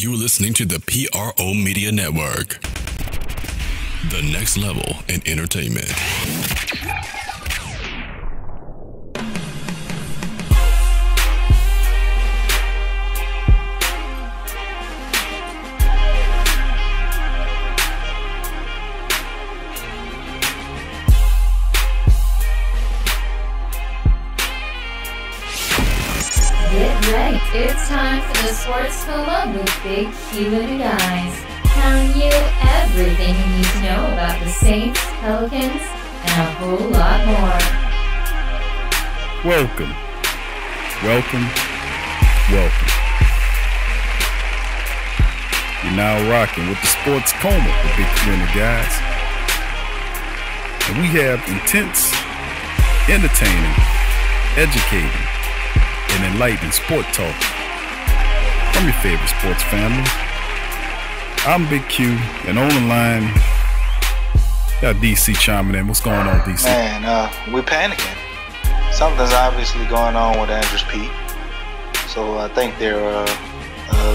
You're listening to the PRO Media Network. The next level in entertainment. Get ready. It's time for the Sports Coma with Big Q and the guys. Telling you everything you need to know about the Saints, Pelicans, and a whole lot more. Welcome. You're now rocking with the Sports Coma with Big Q and the guys. And we have intense, entertaining, educating, and enlightening sport talk from your favorite sports family. I'm Big Q, and on the line, got DC chiming in. What's going on, DC? Man, we're panicking. Something's obviously going on with Andrews Pete. So I think they're a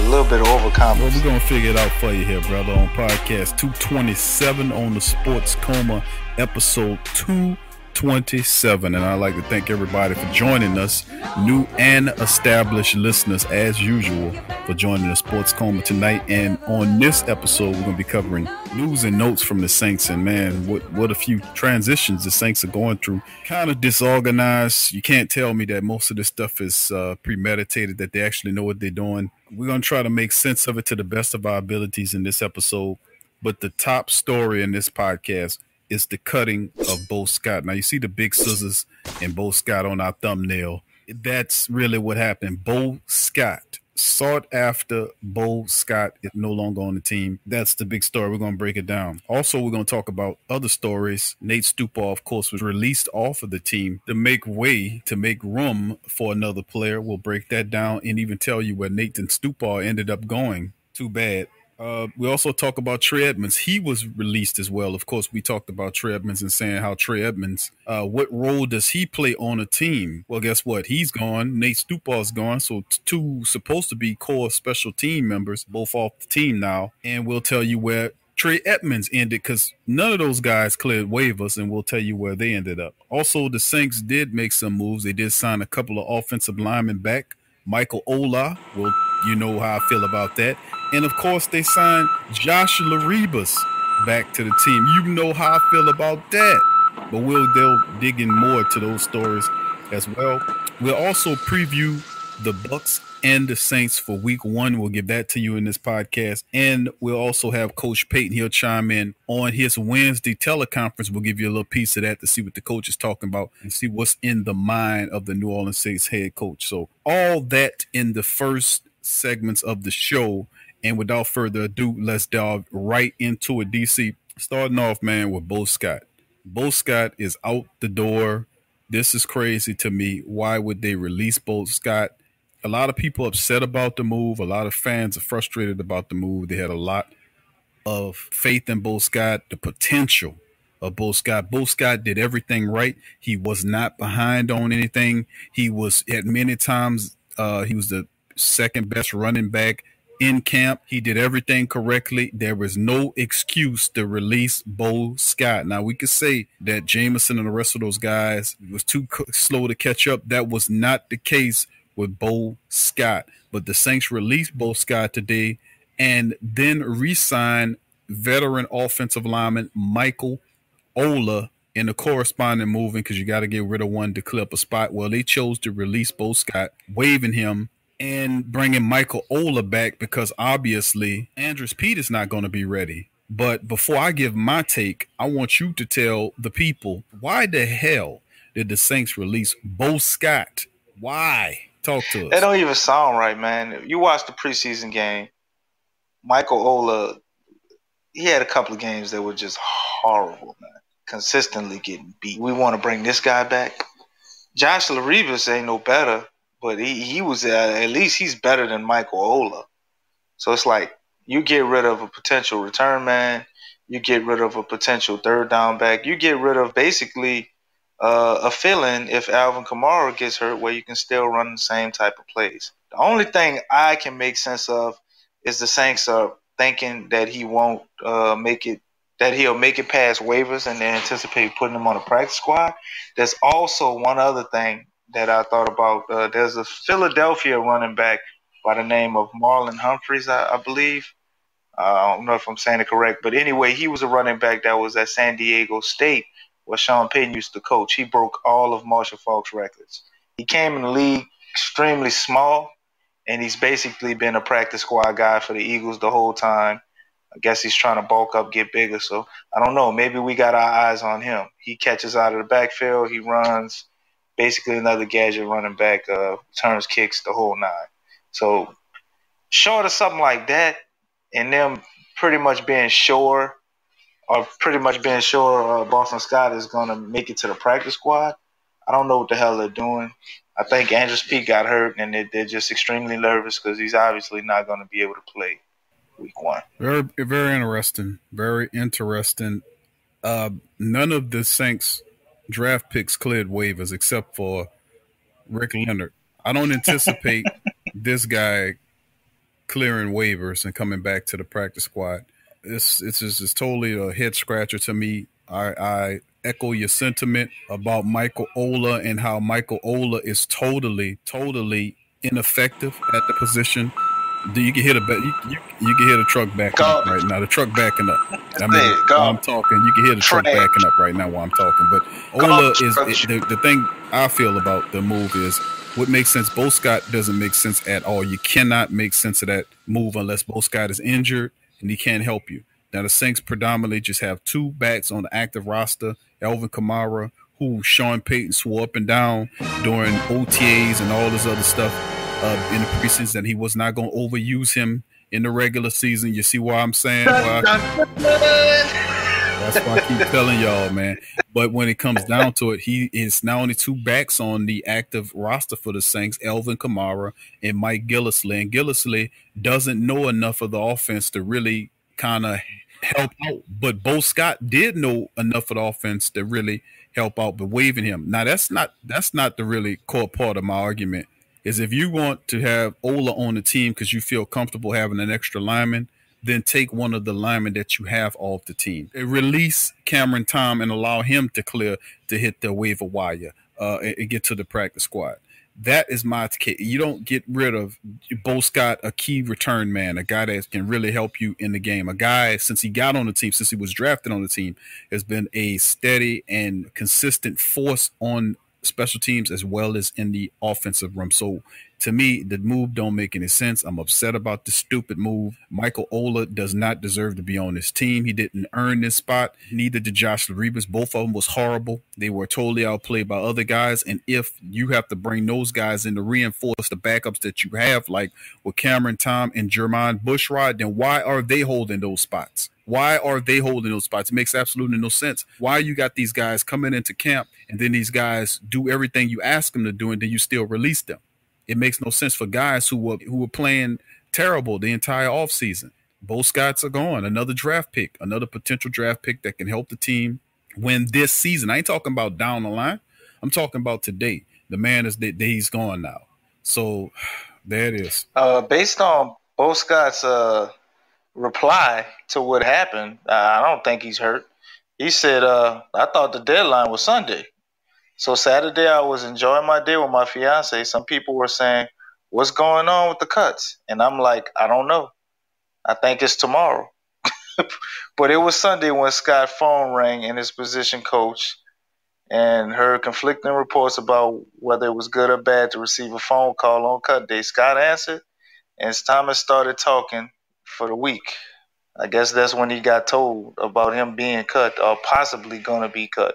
little bit overconfident. Well, we're going to figure it out for you here, brother, on podcast 227 on the Sports Coma, episode 227. And I'd like to thank everybody for joining us, new and established listeners, as usual, for joining the Sports Coma tonight. And on this episode, we're going to be covering news and notes from the Saints. And man, what a few transitions the Saints are going through. Kind of disorganized. You can't tell me that most of this stuff is premeditated, that they actually know what they're doing. We're going to try to make sense of it to the best of our abilities in this episode. But the top story in this podcast is the cutting of Bo Scott. Now, you see the big scissors and Bo Scott on our thumbnail. That's really what happened. Bo Scott, sought after Bo Scott, is no longer on the team. That's the big story. We're going to break it down. Also, we're going to talk about other stories. Nate Stupar, of course, was released off of the team to make room for another player. We'll break that down and even tell you where Nathan Stupar ended up going. Too bad. We also talk about Trey Edmonds. He was released as well. Of course, we talked about Trey Edmonds and saying how Trey Edmonds, what role does he play on a team? Well, guess what? He's gone. Nate Stupar's gone. So two supposed to be core special team members, both off the team now. And we'll tell you where Trey Edmonds ended, because none of those guys cleared waivers, and we'll tell you where they ended up. Also, the Saints did make some moves. They did sign a couple of offensive linemen back. Michael Ola, well, you know how I feel about that. And, of course, they signed Josh Laribas back to the team. You know how I feel about that. But they'll dig in more to those stories as well. We'll also preview the Bucks and the Saints for week 1. We'll give that to you in this podcast. And we'll also have Coach Payton. He'll chime in on his Wednesday teleconference. We'll give you a little piece of that to see what the coach is talking about and see what's in the mind of the New Orleans Saints head coach. So all that in the first segments of the show. And without further ado, let's dive right into it, DC. Starting off, man, with Bo Scott. Bo Scott is out the door. This is crazy to me. Why would they release Bo Scott? A lot of people upset about the move. A lot of fans are frustrated about the move. They had a lot of faith in Bo Scott, the potential of Bo Scott. Bo Scott did everything right. He was not behind on anything. He was, at many times, he was the second best running back in camp. He did everything correctly. There was no excuse to release Bo Scott. Now, we could say that Jameson and the rest of those guys was too slow to catch up. That was not the case with Bo Scott. But the Saints released Bo Scott today and then re-signed veteran offensive lineman Michael Ola in the corresponding moving, because you got to get rid of one to clear up a spot. Well, they chose to release Bo Scott, waiving him and bringing Michael Ola back because obviously Andrews Pete is not going to be ready. But before I give my take, I want you to tell the people, why the hell did the Saints release Bo Scott? Why? Talk to us. That don't even sound right, man. You watch the preseason game, Michael Ola, he had a couple of games that were just horrible, man. Consistently getting beat. We want to bring this guy back. Josh Laribas ain't no better. But he was at least he's better than Michael Ola. So it's like you get rid of a potential return man, you get rid of a potential third down back, you get rid of basically a fill-in if Alvin Kamara gets hurt, where you can still run the same type of plays. The only thing I can make sense of is the Saints are thinking that he won't make it, that he'll make it past waivers, and they anticipate putting him on a practice squad. There's also one other thing that I thought about. There's a Philadelphia running back by the name of Marlon Humphreys, I believe. I don't know if I'm saying it correct, but anyway, he was a running back that was at San Diego State, where Sean Payton used to coach. He broke all of Marshall Faulk's records. He came in the league extremely small, and he's basically been a practice squad guy for the Eagles the whole time. I guess he's trying to bulk up, get bigger. So I don't know. Maybe we got our eyes on him. He catches out of the backfield. He runs. Basically another gadget running back, turns kicks, the whole nine. So short of something like that, and them pretty much being sure Boston Scott is going to make it to the practice squad, I don't know what the hell they're doing. I think Andrews Peak got hurt, and they're just extremely nervous because he's obviously not going to be able to play week 1. Very, very interesting. Very interesting. None of the Saints draft picks cleared waivers except for Rick Leonard. I don't anticipate this guy clearing waivers and coming back to the practice squad. It's just totally a head scratcher to me. I echo your sentiment about Michael Ola and how Michael Ola is totally ineffective at the position. You can hear you can hear the truck backing up right now. The truck backing up. I mean, while I'm talking, you can hear the truck backing up right now while I'm talking. But Ola is the thing I feel about the move is what makes sense. Bo Scott doesn't make sense at all. You cannot make sense of that move unless Bo Scott is injured and he can't help you. Now the Saints predominantly just have 2 backs on the active roster: Alvin Kamara, who Sean Payton swore up and down during OTAs and all this other stuff in the preseason that he was not going to overuse him in the regular season. You see what I'm saying? That's why I keep telling y'all, man. But when it comes down to it, he is now only 2 backs on the active roster for the Saints: Alvin Kamara and Mike Gillislee. And Gillislee doesn't know enough of the offense to really kind of help out. But Bo Scott did know enough of the offense to really help out by waiving him. Now, that's not the really core part of my argument. Is if you want to have Ola on the team because you feel comfortable having an extra lineman, then take one of the linemen that you have off the team. Release Cameron Tom and allow him to clear to hit the waiver wire and get to the practice squad. That is my case. You don't get rid of Bo Scott, a key return man, a guy that can really help you in the game. A guy, since he got on the team, since he was drafted on the team, has been a steady and consistent force on special teams as well as in the offensive room. So to me, the move don't make any sense. I'm upset about the stupid move. Michael Ola does not deserve to be on this team. He didn't earn this spot. Neither did Josh Laribas. Both of them was horrible. They were totally outplayed by other guys. And if you have to bring those guys in to reinforce the backups that you have, like with Cameron Tom and Jermon Bushrod, then why are they holding those spots? Why are they holding those spots? It makes absolutely no sense. Why you got these guys coming into camp and then these guys do everything you ask them to do and then you still release them? It makes no sense for guys who were playing terrible the entire offseason. Bo Scotts are gone. Another draft pick, another potential draft pick that can help the team win this season. I ain't talking about down the line. I'm talking about today. The man is that he's gone now. So there it is. Based on Bo Scott's reply to what happened, I don't think he's hurt. He said, I thought the deadline was Sunday. So Saturday I was enjoying my day with my fiance. Some people were saying, what's going on with the cuts? And I'm like, I don't know. I think it's tomorrow. But it was Sunday when Scott's phone rang and his position coach and heard conflicting reports about whether it was good or bad to receive a phone call on cut day. Scott answered, and Thomas started talking for the week. I guess that's when he got told about him being cut or possibly going to be cut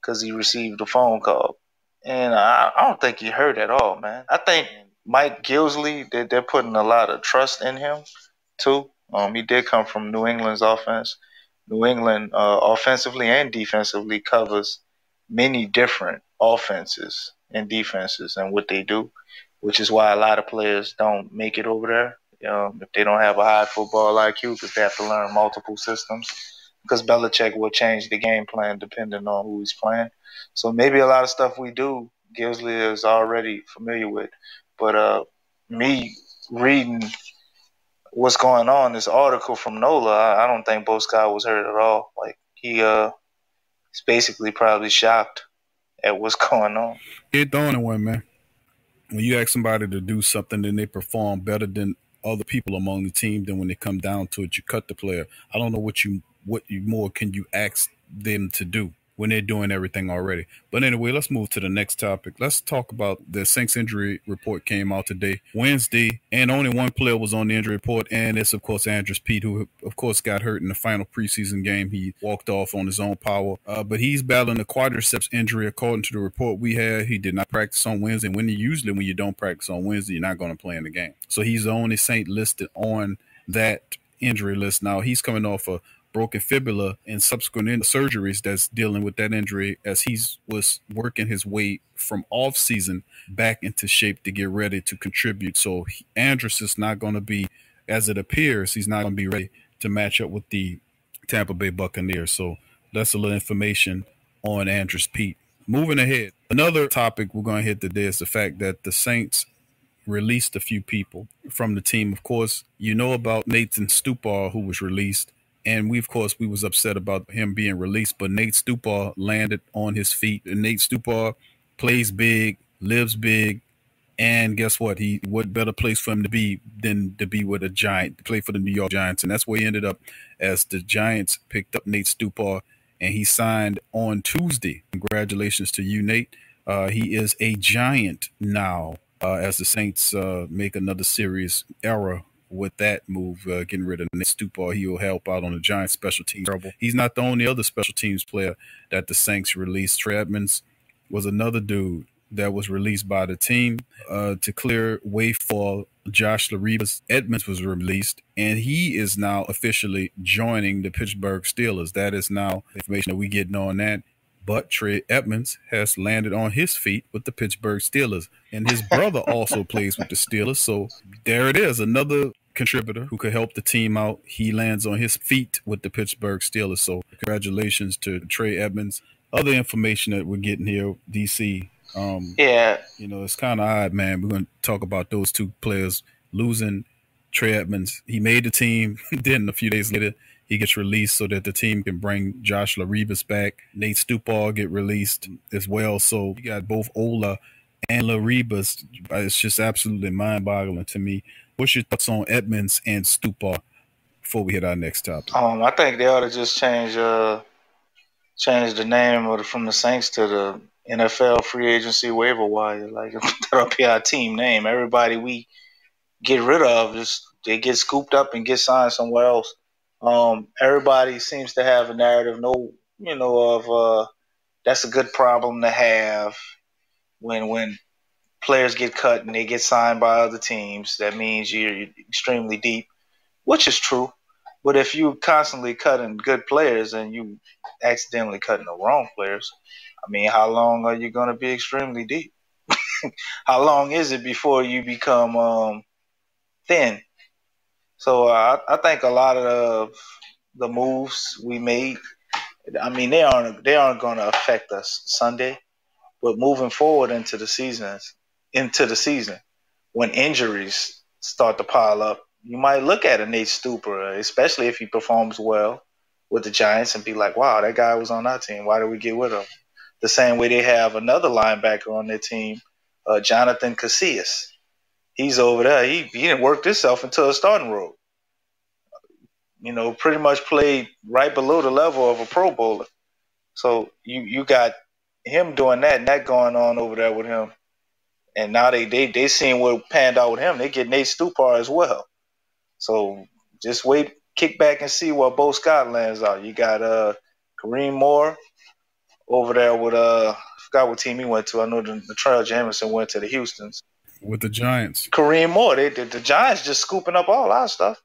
because he received a phone call. And I don't think he hurt at all, man. I think Mike Gillislee, they're putting a lot of trust in him, too. He did come from New England's offense. New England, offensively and defensively, covers many different offenses and defenses and what they do, which is why a lot of players don't make it over there. If they don't have a high football IQ, because they have to learn multiple systems, because Belichick will change the game plan depending on who he's playing. So maybe a lot of stuff we do, Gillislee is already familiar with. But me reading what's going on. This article from NOLA, I don't think Bo Scott was hurt at all. Like he's basically probably shocked at what's going on. It dawned on one, man. When you ask somebody to do something, then they perform better than other people among the team. Then when they come down to it, you cut the player. I don't know what more can you ask them to do when they're doing everything already. But anyway, let's move to the next topic. Let's talk about the Saints injury report came out today, Wednesday, and only one player was on the injury report, and it's, of course, Andrus Peat, who, of course, got hurt in the final preseason game. He walked off on his own power, but he's battling a quadriceps injury, according to the report we had. He did not practice on Wednesday. When you don't practice on Wednesday, you're not going to play in the game. So he's the only Saint listed on that injury list. Now, he's coming off a broken fibula and subsequent surgeries that's dealing with that injury as he was working his way from off season back into shape to get ready to contribute. So Andrus is not going to be, as it appears, he's not going to be ready to match up with the Tampa Bay Buccaneers. So that's a little information on Andrus Peat. Moving ahead, another topic we're going to hit today is the fact that the Saints released a few people from the team. Of course, you know about Nathan Stupar, who was released. And we was upset about him being released, but Nate Stupar landed on his feet. And Nate Stupar plays big, lives big, and guess what? What better place for him to be than to be with a Giant, to play for the New York Giants. And that's where he ended up, as the Giants picked up Nate Stupar, and he signed on Tuesday. Congratulations to you, Nate. He is a Giant now, as the Saints make another serious error with that move, getting rid of Nate Stupar. He'll help out on the Giants special teams. He's not the only other special teams player that the Saints released. Trey Edmonds was another dude that was released by the team to clear way for Josh Laribas. Edmonds was released, and he is now officially joining the Pittsburgh Steelers. That is now information that we getting on that. But Trey Edmonds has landed on his feet with the Pittsburgh Steelers, and his brother also plays with the Steelers. So there it is, another contributor who could help the team out. He lands on his feet with the Pittsburgh Steelers. So congratulations to Trey Edmonds. Other information that we're getting here, DC. It's kind of odd, man. We're going to talk about those two players losing. Trey Edmonds, he made the team. Then a few days later, he gets released so that the team can bring Josh Laribas back. Nate Stupar get released as well. So you got both Ola and Laribas. It's just absolutely mind-boggling to me. What's your thoughts on Edmonds and Stupar before we hit our next topic? I think they ought to just change the name from the Saints to the NFL free agency waiver wire. Like, that'll be our team name. Everybody we get rid of, they get scooped up and get signed somewhere else. Everybody seems to have a narrative, that's a good problem to have when players get cut and they get signed by other teams. That means you're extremely deep, which is true. But if you constantly cutting good players and you accidentally cutting the wrong players, I mean, how long are you going to be extremely deep? How long is it before you become thin? So I think a lot of the moves we made, I mean, they aren't going to affect us Sunday, but moving forward into the season, when injuries start to pile up, you might look at a Nate Stupar, especially if he performs well with the Giants, and be like, wow, that guy was on our team. Why did we get rid of him? The same way they have another linebacker on their team, Jonathan Casillas. He's over there. He didn't work himself into a starting role. Pretty much played right below the level of a Pro Bowler. So you got him doing that and that going on over there with him. And now they seeing what panned out with him. They get Nate Stupar as well. So just wait, kick back and see what Bo Scott lands out. You got Kareem Moore over there with I forgot what team he went to. I know the Latrell Jamison went to the Houstons. With the Giants. Kareem Moore. The Giants just scooping up all our stuff.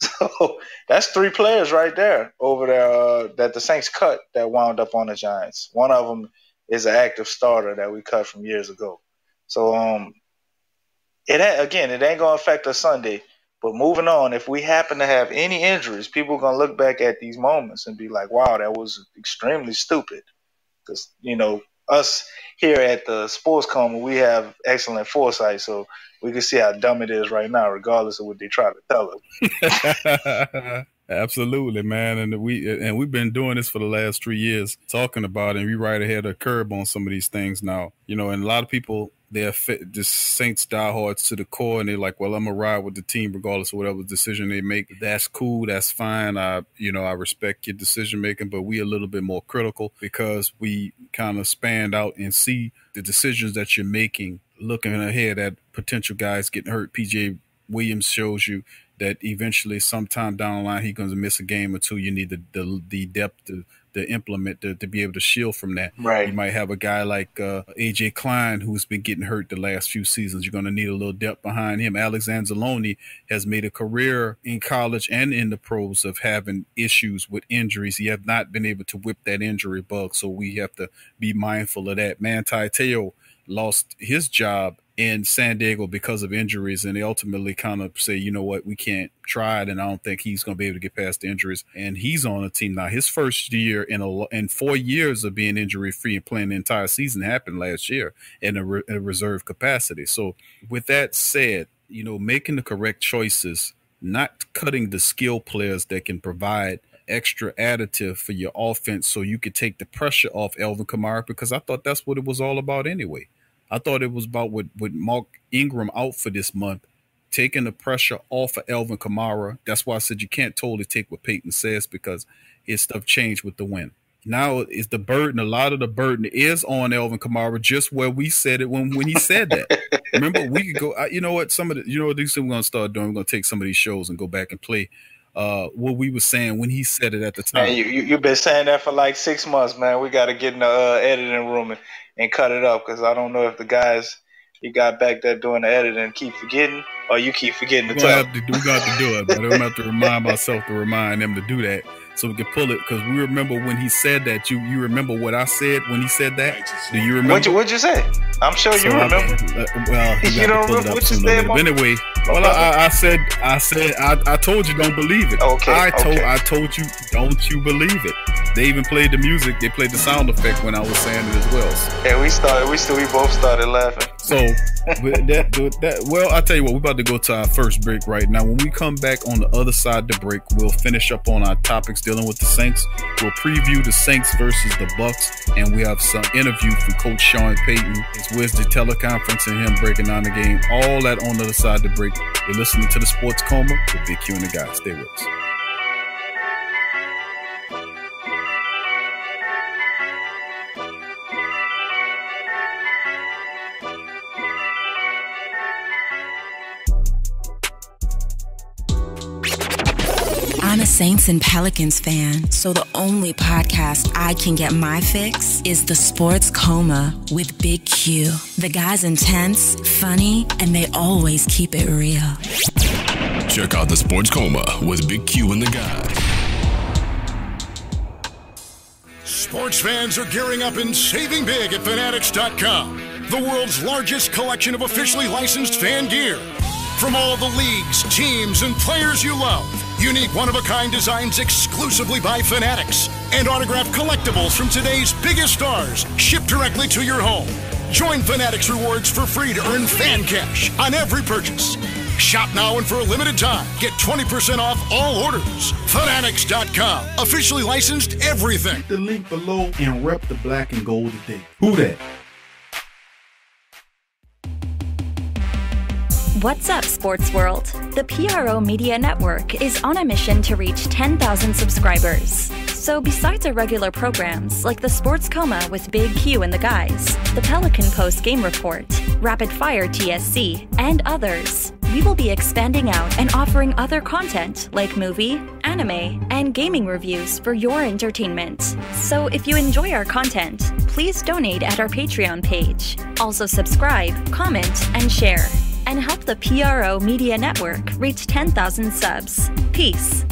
So that's three players right there over there that the Saints cut that wound up on the Giants. One of them is an active starter that we cut from years ago. So it ain't going to affect us Sunday. But moving on, if we happen to have any injuries, people are going to look back at these moments and be like, wow, that was extremely stupid. Because, us here at the Sports Coma, we have excellent foresight, so we can see how dumb it is right now, regardless of what they try to tell us. Absolutely, man, and we've been doing this for the last 3 years, talking about it, and we right ahead of the curb on some of these things now. And a lot of people, they're just Saints diehards to the core, and they're like, well, I'm gonna ride with the team regardless of whatever decision they make. That's cool, that's fine. I respect your decision making, but we a little bit more critical because we kind of spanned out and see the decisions that you're making, looking ahead at potential guys getting hurt. PJ Williams shows you that eventually, sometime down the line, he's going to miss a game or two. You need the depth to implement to be able to shield from that. Right. You might have a guy like AJ Klein who's been getting hurt the last few seasons. You're going to need a little depth behind him. Alex Anzalone has made a career in college and in the pros of having issues with injuries. He has not been able to whip that injury bug, so we have to be mindful of that. Manti Te'o lost his job in San Diego because of injuries, and they ultimately kind of say, you know what, we can't try it, and I don't think he's going to be able to get past the injuries. And he's on a team now. His first year in 4 years of being injury-free and playing the entire season happened last year in a reserve capacity. So with that said, making the correct choices, not cutting the skill players that can provide extra additive for your offense so you could take the pressure off Alvin Kamara, because I thought that's what it was all about anyway. I thought it was about with Mark Ingram out for this month, taking the pressure off of Alvin Kamara. That's why I said you can't totally take what Peyton says, because his stuff changed with the win. Now is the burden, a lot of the burden is on Alvin Kamara, just where we said it when he said that. Remember, we could go, these things we're going to start doing, we're going to take some of these shows and go back and play what we were saying when he said it at the time. Man, you've been saying that for like 6 months, man. We got to get in the editing room and cut it up, because I don't know if the guys you got back there doing the editing keep forgetting, or you keep forgetting to tell. We got to do it, but I'm going to have to remind myself to remind them to do that so we can pull it, because we remember when he said that. You remember what I said when he said that? Do you remember? What'd you say? I'm sure you remember. You don't remember what you said? But anyway, well, I told you don't believe it. Okay. I told you don't you believe it. They even played the music. They played the sound effect when I was saying it as well. Yeah, we both started laughing. So well, I'll tell you what, we're about to go to our first break right now. When we come back on the other side of the break, we'll finish up on our topics dealing with the Saints. We'll preview the Saints versus the Bucks, and we have some interview from Coach Sean Payton, his Wednesday teleconference, and him breaking down the game. All that on the other side of the break. You're listening to the Sports Coma with Big Q and the guys. Stay with us. I'm a Saints and Pelicans fan, so the only podcast I can get my fix is the Sports Coma with Big Q. The guy's intense, funny, and they always keep it real. Check out the Sports Coma with Big Q and the guys. Sports fans are gearing up and saving big at Fanatics.com, the world's largest collection of officially licensed fan gear. From all the leagues, teams, and players you love, unique one-of-a-kind designs exclusively by Fanatics, and autographed collectibles from today's biggest stars shipped directly to your home. Join Fanatics Rewards for free to earn fan cash on every purchase. Shop now and for a limited time, get 20% off all orders. Fanatics.com, officially licensed everything. Click the link below and rep the black and gold today. Who that? What's up, Sports World? The PRO Media Network is on a mission to reach 10,000 subscribers. So besides our regular programs like the Sports Coma with Big Q and the guys, the Pelican Post Game Report, Rapid Fire TSC, and others, we will be expanding out and offering other content like movie, anime, and gaming reviews for your entertainment. So if you enjoy our content, please donate at our Patreon page. Also subscribe, comment, and share. And help the PRO Media Network reach 10,000 subs. Peace.